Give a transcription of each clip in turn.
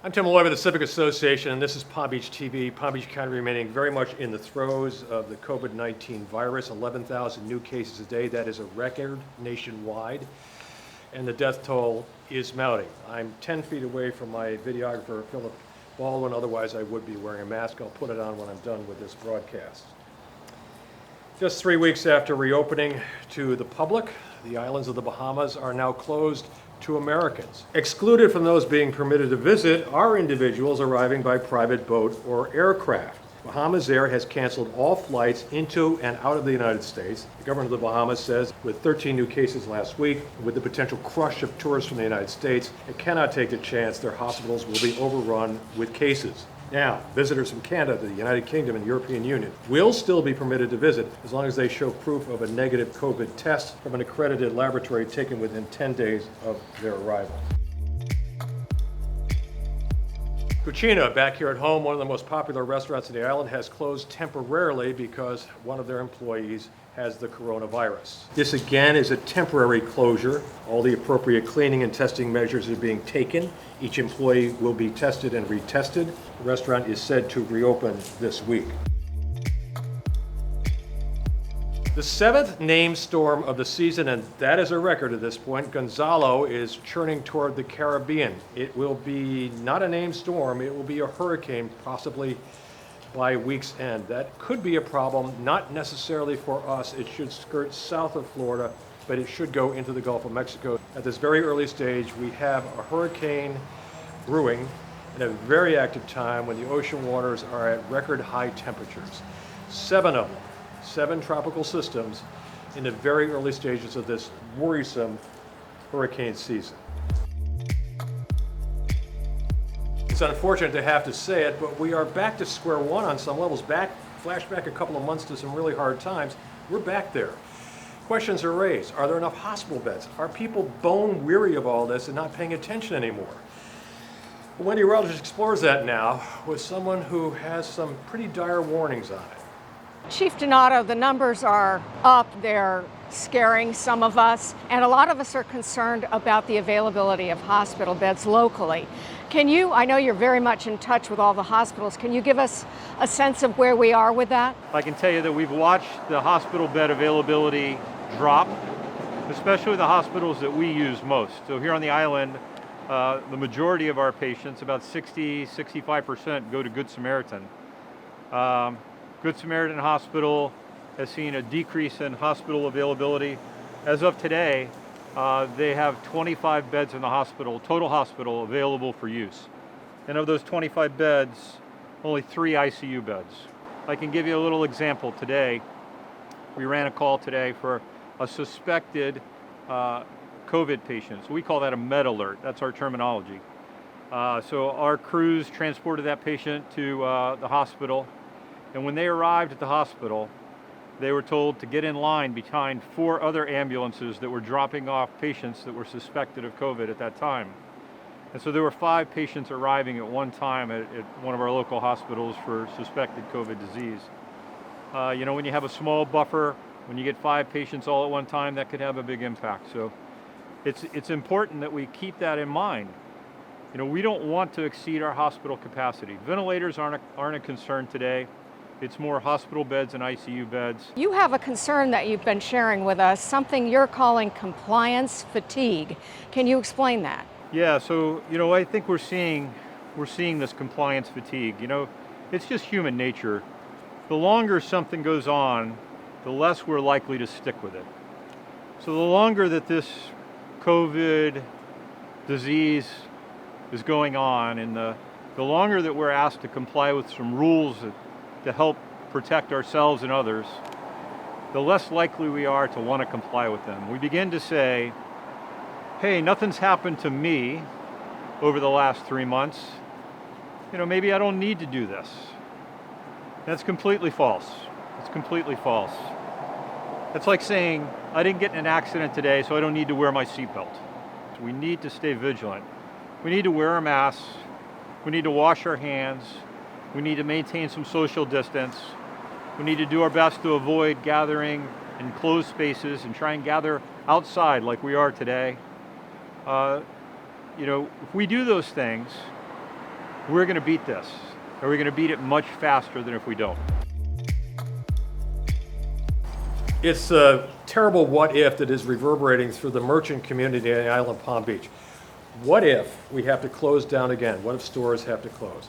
I'm Tim Malloy with the Civic Association, and this is Palm Beach TV. Palm Beach County remaining very much in the throes of the COVID-19 virus. 11,000 new cases a day. That is a record nationwide, and the death toll is mounting. I'm 10 feet away from my videographer, Philip Baldwin. Otherwise, I would be wearing a mask. I'll put it on when I'm done with this broadcast. Just 3 weeks after reopening to the public, the islands of the Bahamas are now closed to Americans. Excluded from those being permitted to visit are individuals arriving by private boat or aircraft. Bahamas Air has canceled all flights into and out of the United States. The government of the Bahamas says with 13 new cases last week, with the potential crush of tourists from the United States, it cannot take the chance their hospitals will be overrun with cases. Now, visitors from Canada, the United Kingdom, and European Union will still be permitted to visit as long as they show proof of a negative COVID test from an accredited laboratory taken within 10 days of their arrival. Cucina, back here at home, one of the most popular restaurants in the island, has closed temporarily because one of their employees has the coronavirus. This again is a temporary closure. All the appropriate cleaning and testing measures are being taken. Each employee will be tested and retested. The restaurant is said to reopen this week. The seventh named storm of the season, and that is a record at this point, Gonzalo, is churning toward the Caribbean. It will be not a named storm, it will be a hurricane, possibly by week's end. That could be a problem, not necessarily for us. It should skirt south of Florida, but it should go into the Gulf of Mexico. At this very early stage, we have a hurricane brewing in a very active time when the ocean waters are at record high temperatures. 7 of them. 7 tropical systems in the very early stages of this worrisome hurricane season. It's unfortunate to have to say it, but we are back to square one on some levels. Flashback a couple of months to some really hard times. We're back there. Questions are raised. Are there enough hospital beds? Are people bone weary of all this and not paying attention anymore? Wendy Rogers explores that now with someone who has some pretty dire warnings on it. Chief Donato, the numbers are up. They're scaring some of us, and a lot of us are concerned about the availability of hospital beds locally. I know you're very much in touch with all the hospitals, can you give us a sense of where we are with that? I can tell you that we've watched the hospital bed availability drop, especially the hospitals that we use most. So here on the island, the majority of our patients, about 65%, go to Good Samaritan. Good Samaritan Hospital has seen a decrease in hospital availability. As of today, they have 25 beds in the hospital, total hospital, available for use. And of those 25 beds, only 3 ICU beds. I can give you a little example today. We ran a call today for a suspected COVID patient. So we call that a med alert. That's our terminology. So our crews transported that patient to the hospital. And when they arrived at the hospital, they were told to get in line behind 4 other ambulances that were dropping off patients that were suspected of COVID at that time. And so there were 5 patients arriving at one time at one of our local hospitals for suspected COVID disease. When you have a small buffer, when you get 5 patients all at one time, that could have a big impact. So it's important that we keep that in mind. We don't want to exceed our hospital capacity. Ventilators aren't a concern today. It's more hospital beds and ICU beds. You have a concern that you've been sharing with us, something you're calling compliance fatigue. Can you explain that? Yeah, so I think we're seeing this compliance fatigue. It's just human nature. The longer something goes on, the less we're likely to stick with it. So the longer that this COVID disease is going on, and the longer that we're asked to comply with some rules to help protect ourselves and others, the less likely we are to want to comply with them. We begin to say, hey, nothing's happened to me over the last 3 months. Maybe I don't need to do this. That's completely false. It's completely false. It's like saying, I didn't get in an accident today, so I don't need to wear my seatbelt. We need to stay vigilant. We need to wear our masks. We need to wash our hands. We need to maintain some social distance. We need to do our best to avoid gathering in closed spaces and try and gather outside like we are today. If we do those things, we're going to beat this. Are we going to beat it much faster than if we don't? It's a terrible what if that is reverberating through the merchant community in the island of Palm Beach. What if we have to close down again? What if stores have to close?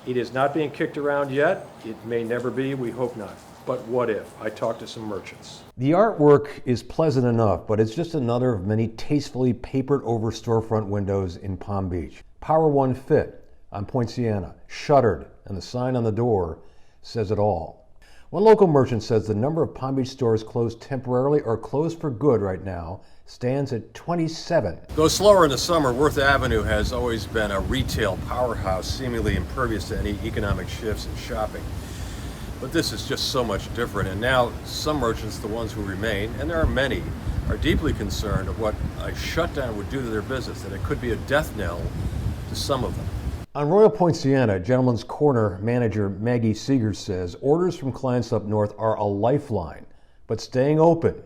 It is not being kicked around yet. It may never be. We hope not. But what if? I talked to some merchants. The artwork is pleasant enough, but it's just another of many tastefully papered over storefront windows in Palm Beach. Power One Fit on Point Siena, shuttered, and the sign on the door says it all. One local merchant says the number of Palm Beach stores closed temporarily or closed for good right now stands at 27. Though slower in the summer, Worth Avenue has always been a retail powerhouse, seemingly impervious to any economic shifts in shopping. But this is just so much different, and now some merchants, the ones who remain, and there are many, are deeply concerned of what a shutdown would do to their business, that it could be a death knell to some of them. On Royal Point Siena, Gentleman's Corner manager Maggie Seegers says orders from clients up north are a lifeline, but staying open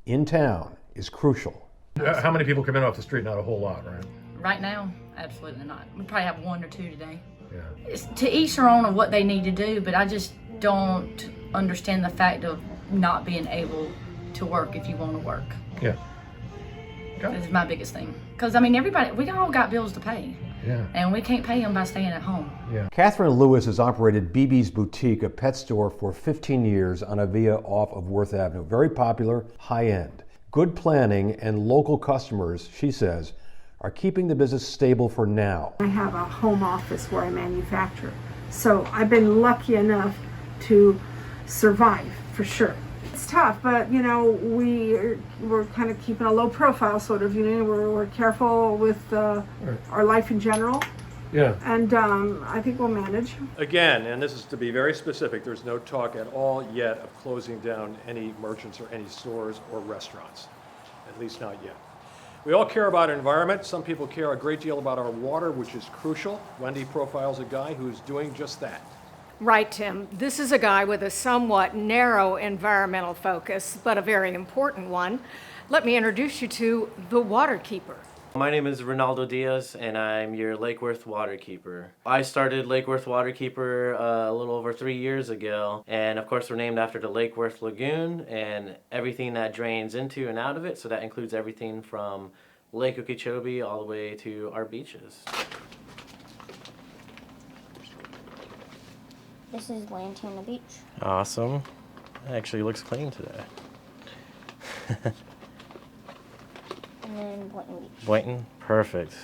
in town is crucial. How many people come in off the street? Not a whole lot, right? Right now, absolutely not. We probably have 1 or 2 today. Yeah. It's to each their own of what they need to do, but I just don't understand the fact of not being able to work if you want to work. Yeah. Okay. That's my biggest thing. Because, I mean, everybody, we all got bills to pay. Yeah. And we can't pay them by staying at home. Yeah. Catherine Lewis has operated BB's Boutique, a pet store, for 15 years on a via off of Worth Avenue. Very popular, high-end. Good planning and local customers, she says, are keeping the business stable for now. I have a home office where I manufacture. So I've been lucky enough to survive, for sure. It's tough, but you know, we're kind of keeping a low profile, sort of, you know, we're careful with our life in general. Yeah. And I think we'll manage. Again, and this is to be very specific, there's no talk at all yet of closing down any merchants or any stores or restaurants, at least not yet. We all care about our environment. Some people care a great deal about our water, which is crucial. Wendy profiles a guy who's doing just that. Right, Tim. This is a guy with a somewhat narrow environmental focus, but a very important one. Let me introduce you to the water keeper. My name is Ronaldo Diaz, and I'm your Lake Worth Waterkeeper. I started Lake Worth Waterkeeper a little over 3 years ago, and of course we're named after the Lake Worth Lagoon and everything that drains into and out of it, so that includes everything from Lake Okeechobee all the way to our beaches. This is Lantana Beach. Awesome. It actually looks clean today. And then Boynton Beach. Boynton? Perfect.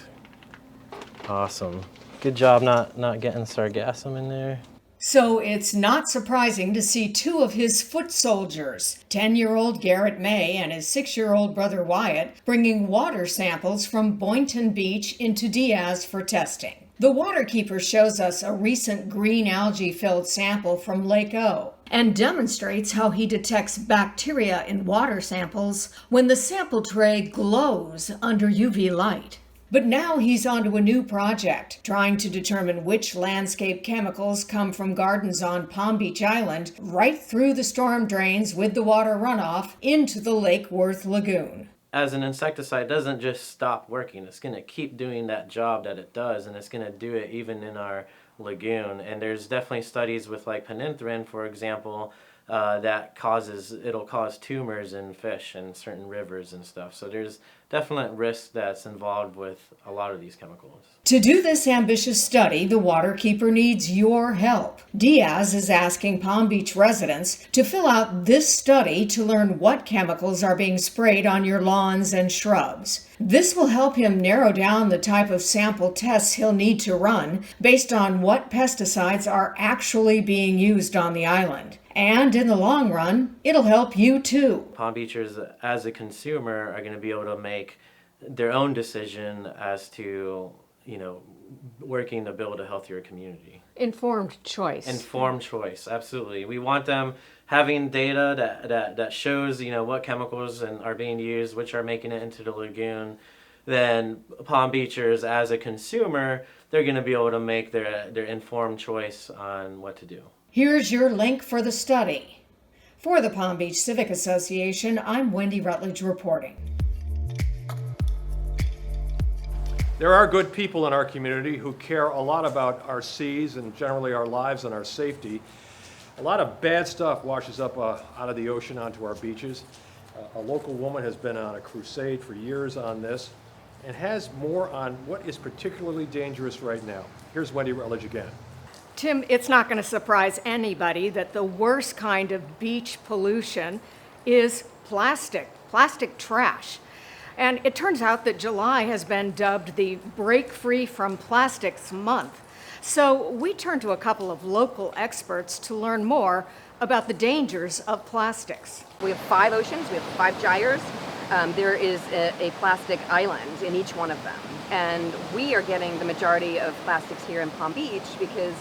Awesome. Good job not getting sargassum in there. So it's not surprising to see 2 of his foot soldiers, 10-year-old Garrett May and his 6-year-old brother Wyatt, bringing water samples from Boynton Beach into Diaz for testing. The waterkeeper shows us a recent green algae-filled sample from Lake O and demonstrates how he detects bacteria in water samples when the sample tray glows under UV light. But now he's onto a new project, trying to determine which landscape chemicals come from gardens on Palm Beach Island right through the storm drains with the water runoff into the Lake Worth Lagoon. As an insecticide, it doesn't just stop working. It's going to keep doing that job that it does, and it's going to do it even in our lagoon. And there's definitely studies with like penenthrin, for example, that it'll cause tumors in fish and certain rivers and stuff. So there's definite risk that's involved with a lot of these chemicals. To do this ambitious study, the waterkeeper needs your help. Diaz is asking Palm Beach residents to fill out this study to learn what chemicals are being sprayed on your lawns and shrubs. This will help him narrow down the type of sample tests he'll need to run based on what pesticides are actually being used on the island. And in the long run, it'll help you too. Palm Beachers, as a consumer, are going to be able to make their own decision as to, working to build a healthier community. Informed choice. Informed choice, absolutely. We want them having data that shows, what chemicals are being used, which are making it into the lagoon. Then Palm Beachers, as a consumer, they're going to be able to make their informed choice on what to do. Here's your link for the study. For the Palm Beach Civic Association, I'm Wendy Rutledge reporting. There are good people in our community who care a lot about our seas and generally our lives and our safety. A lot of bad stuff washes up out of the ocean onto our beaches. A local woman has been on a crusade for years on this and has more on what is particularly dangerous right now. Here's Wendy Rutledge again. Tim, it's not going to surprise anybody that the worst kind of beach pollution is plastic trash. And it turns out that July has been dubbed the Break Free from Plastics Month. So we turned to a couple of local experts to learn more about the dangers of plastics. We have 5 oceans, we have 5 gyres. There is a plastic island in each one of them. And we are getting the majority of plastics here in Palm Beach because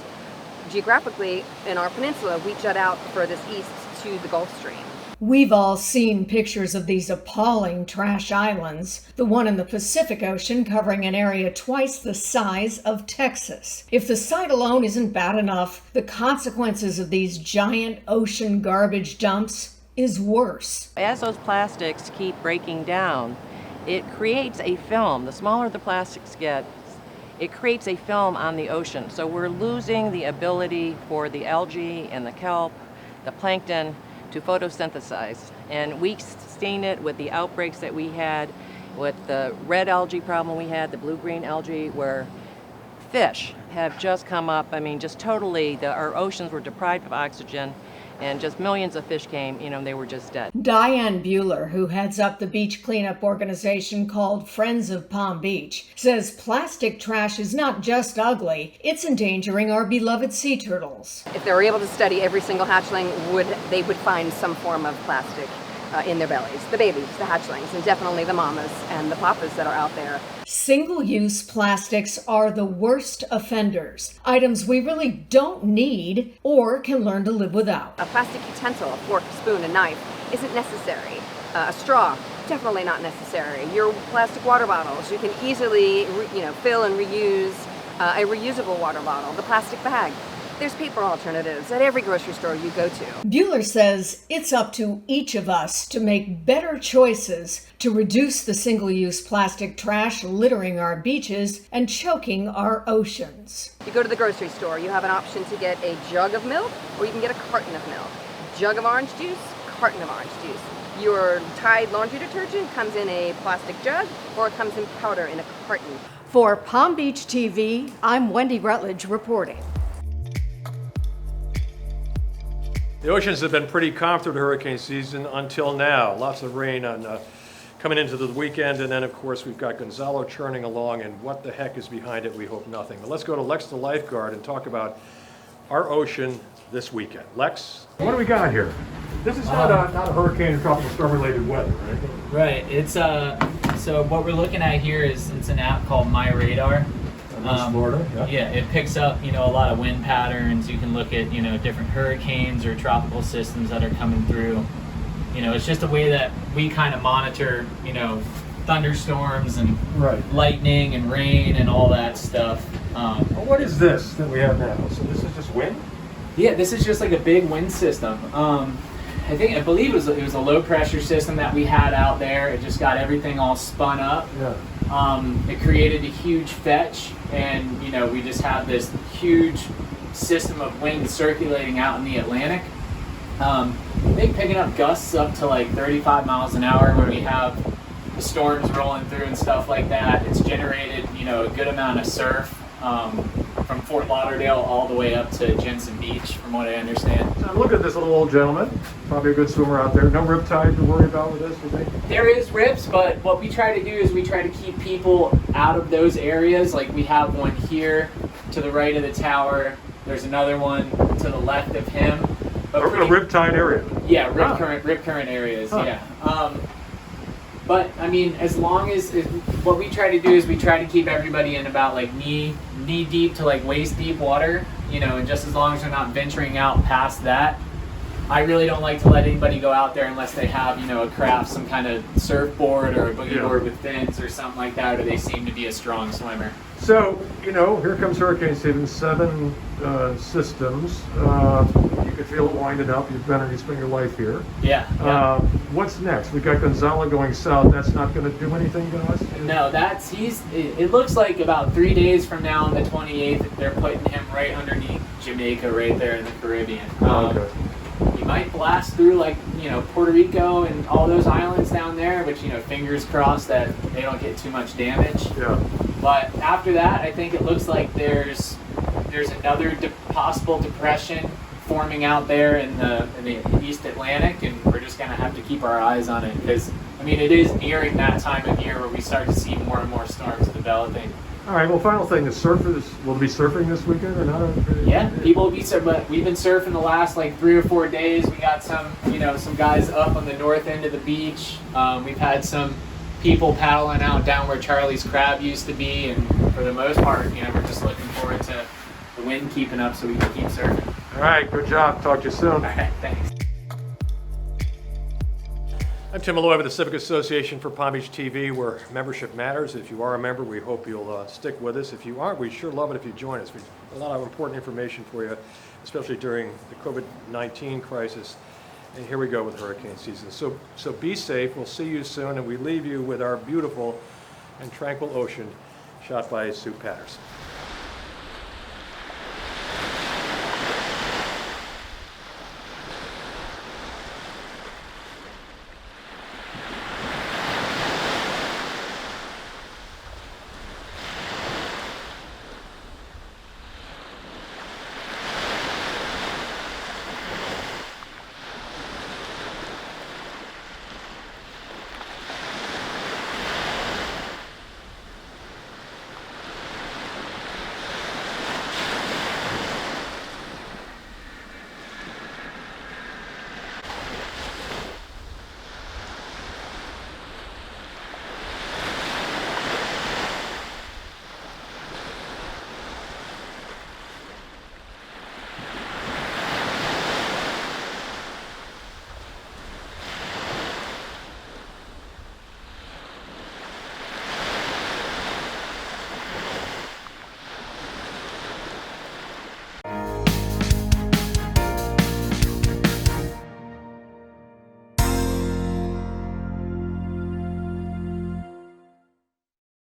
geographically in our peninsula, we jut out furthest east to the Gulf Stream. We've all seen pictures of these appalling trash islands, the one in the Pacific Ocean covering an area twice the size of Texas. If the sight alone isn't bad enough, the consequences of these giant ocean garbage dumps is worse. As those plastics keep breaking down, it creates a film. The smaller the plastics get, it creates a film on the ocean. So we're losing the ability for the algae and the kelp, the plankton, to photosynthesize. And we've seen it with the outbreaks that we had, with the red algae problem we had, the blue-green algae, where fish have just come up. I mean, just totally, our oceans were deprived of oxygen, and just millions of fish came, they were just dead. Diane Bueller, who heads up the beach cleanup organization called Friends of Palm Beach, says plastic trash is not just ugly, it's endangering our beloved sea turtles. If they were able to study every single hatchling, they would find some form of plastic in their bellies. The babies, the hatchlings, and definitely the mamas and the papas that are out there. Single-use plastics are the worst offenders, items we really don't need or can learn to live without. A plastic utensil, a fork, spoon, a knife, isn't necessary. A straw, definitely not necessary. Your plastic water bottles, you can easily fill and reuse a reusable water bottle. The plastic bag. There's paper alternatives at every grocery store you go to. Bueller says it's up to each of us to make better choices to reduce the single-use plastic trash littering our beaches and choking our oceans. You go to the grocery store, you have an option to get a jug of milk or you can get a carton of milk. Jug of orange juice, carton of orange juice. Your Tide laundry detergent comes in a plastic jug or it comes in powder in a carton. For Palm Beach TV, I'm Wendy Rutledge reporting. The oceans have been pretty calm through the hurricane season until now. Lots of rain coming into the weekend, and then of course we've got Gonzalo churning along, and what the heck is behind it? We hope nothing. But let's go to Lex the lifeguard and talk about our ocean this weekend. Lex? What do we got here? This is not a hurricane or tropical storm related weather, right? Right. It's so what we're looking at here is it's an app called My Radar. Florida. Yeah, it picks up a lot of wind patterns. You can look at different hurricanes or tropical systems that are coming through. It's just a way that we kind of monitor thunderstorms and lightning and rain and all that stuff. Well, what is this that we have now? So this is just wind? Yeah, this is just like a big wind system. I believe it was a low pressure system that we had out there. It just got everything all spun up. Yeah. It created a huge fetch, and we just have this huge system of wind circulating out in the Atlantic. They picking up gusts up to like 35 miles an hour when we have the storms rolling through and stuff like that. It's generated a good amount of surf from Fort Lauderdale all the way up to Jensen Beach, from what I understand. So look at this little old gentleman. Probably a good swimmer out there. No riptide to worry about with this, you think? There is rips, but what we try to do is we try to keep people out of those areas. Like we have one here to the right of the tower. There's another one to the left of him. A riptide area? Yeah, rip current areas, yeah. But I mean, as long as what we try to do is we try to keep everybody in about like knee deep to like waist deep water, and just as long as they're not venturing out past that, I really don't like to let anybody go out there unless they have, you know, a craft, some kind of surfboard or a boogie board with fins or something like that, or they seem to be a strong swimmer. So, you know, here comes hurricane season, 7 systems. You can feel it winding up. You spend your life here. Yeah. What's next? We got Gonzalo going south. That's not going to do anything to us? No, it looks like about 3 days from now on the 28th, they're putting him right underneath Jamaica, right there in the Caribbean. Okay. He might blast through, like, you know, Puerto Rico and all those islands down there, but, you know, fingers crossed that they don't get too much damage. Yeah. But after that, I think it looks like there's another possible depression forming out there in the East Atlantic, and we're just going to have to keep our eyes on it, because, I mean, it is nearing that time of year where we start to see more and more storms developing. All right, well, final thing, the surfers will be surfing this weekend or not? Yeah, people will be surfing, but we've been surfing the last like 3 or 4 days. We got some guys up on the north end of the beach. We've had some people paddling out down where Charlie's Crab used to be, and for the most part, you know, we're just looking forward to the wind keeping up so we can keep surfing. All right, good job. Talk to you soon. All right, thanks. I'm Tim Malloy with the Civic Association for Palm Beach TV, where membership matters. If you are a member, we hope you'll stick with us. If you aren't, we sure love it if you join us. We have a lot of important information for you, especially during the COVID-19 crisis. And here we go with hurricane season. So be safe. We'll see you soon, and we leave you with our beautiful and tranquil ocean shot by Sue Patterson.